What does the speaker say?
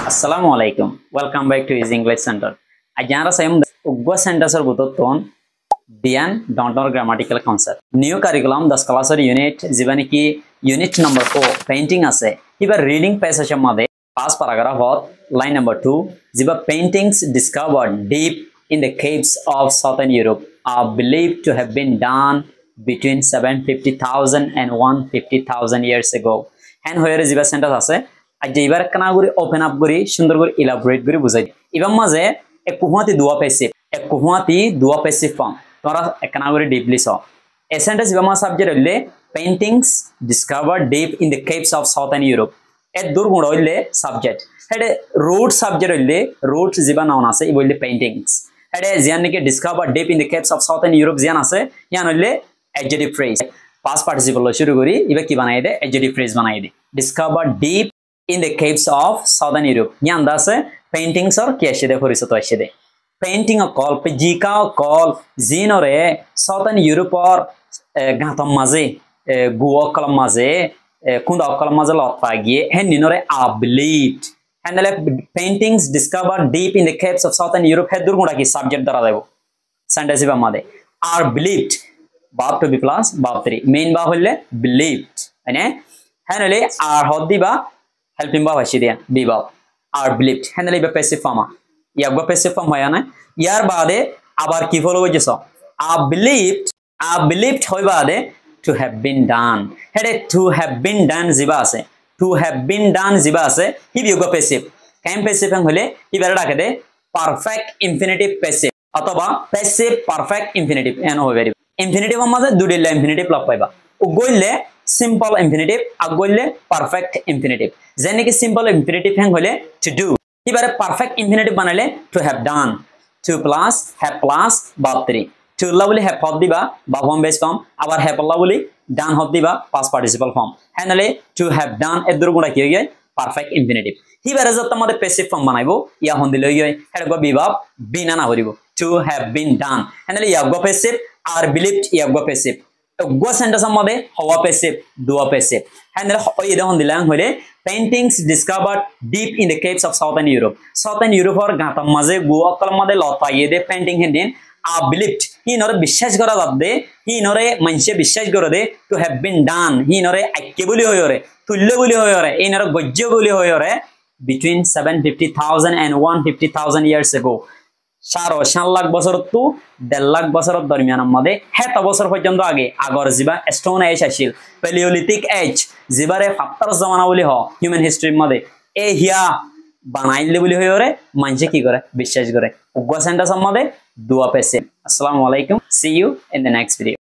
Assalamualaikum. Welcome back to Easy English Center. Ajara sayam ugwa sentence or butoton Dian don't know grammatical concept. New curriculum the class or unit jibani ki unit number 4 painting ase. Iba reading passage made past paragraph of line number 2 jiba paintings discovered deep in the caves of southern Europe are believed to have been done between 750,000 and 150,000 years ago. And where is jiba sentence ase আজকে এবার কানা করে open up করি সুন্দর করে elaborate করে বুঝাই এবার মাঝে এক কুহুয়াতি দুয়া প্যাসিভ ফর্ম তোমরা কানা করে ডিপলি স এ সেন্টেন্স এবার মাঝে সাবজেক্ট হইলে paintings discovered deep in the caves of southern Europe এর দুর্গুণ হইলে সাবজেক্ট হেডে রুট সাবজেক্ট হইলে রুট জিবা নাউন আছে ই বললে পেইন্টিংস হেডে জিয়ান নাকি discovered deep in the caves of southern Europe জিয়ান আছে ইয়ান হইলে অ্যাডজেক্টিভ ফ্রেজ পাস্ট পার্টিসিপল শুরু করি এবার কি বানাই দে অ্যাডজেক্টিভ ফ্রেজ বানাই they discovered deep in the caves of southern Europe. Yan da se paintings or kiashe de horisoto ashe de. Painting a call pe jika call zinore southern Europe or gatam maze guo kalam maze kunda kalam maze lot pagie hen ninore ablate. And the paintings discovered deep in the caves of southern Europe hedur gunda ki subject dara debo. Sentence ba made are believed verb to be plus verb 3 main ba holle believed ane henole are hodiba helping ba hoshi dia bebab are believed henle be passive form ya go passive form hoya na yar baade abar ki follow hoyeso are believed hoy baade to have been done hede to have been done jiba ase to have been done jiba ase hi bi go passive kaim passive hole hi bera dakede perfect infinitive passive অথবা passive perfect infinitive eno hobe infinitive আমাদে দুইটা infinitive লগ পাইবা ও গইলে simple infinitive agole perfect infinitive jene ki simple infinitive hang hole to do ebare perfect infinitive banale to have done to plus have plus verb 3 to lovely have hod diba verb form base form abar have lovely done hod diba past participle form henale to have done edur guna ki hoye perfect infinitive ebare jot amade passive form banaibo ya hon dile hoye eta go verb been na horibo to have been done henale ya go passive are believed ya go passive go sentence amade hawa passive dua passive and oy idon dilang hole paintings discovered deep in the caves of southern Europe or gata maze go akal made lota yede painting hendin are believed he nore বিশ্বাস করা যাবে he nore মানুষে বিশ্বাস করে দে to have been done he nore আইকে বলি হয়রে তুল্য বলি হয়রে এই nore গজ্জ বলি হয়রে between 750,000 and 150,000 years ago 4 lakh বছর তো 1.5 লাখ বছরের দরমিয়ানের মধ্যে হেত বছর পর্যন্ত আগে আগর জিবা স্টোন এজ আছিল প্যালিওলিথিক এজ জিবারে ফাত্তার জামানা বলি হ হিউম্যান হিস্ট্রির মধ্যে এ হিয়া বানাইলে বলি হয়রে মানুষে কি করে বিশ্বাস করে উগ্র সেন্টেন্স মধ্যে দুয়া পেছে আসসালামু আলাইকুম সি U in the next video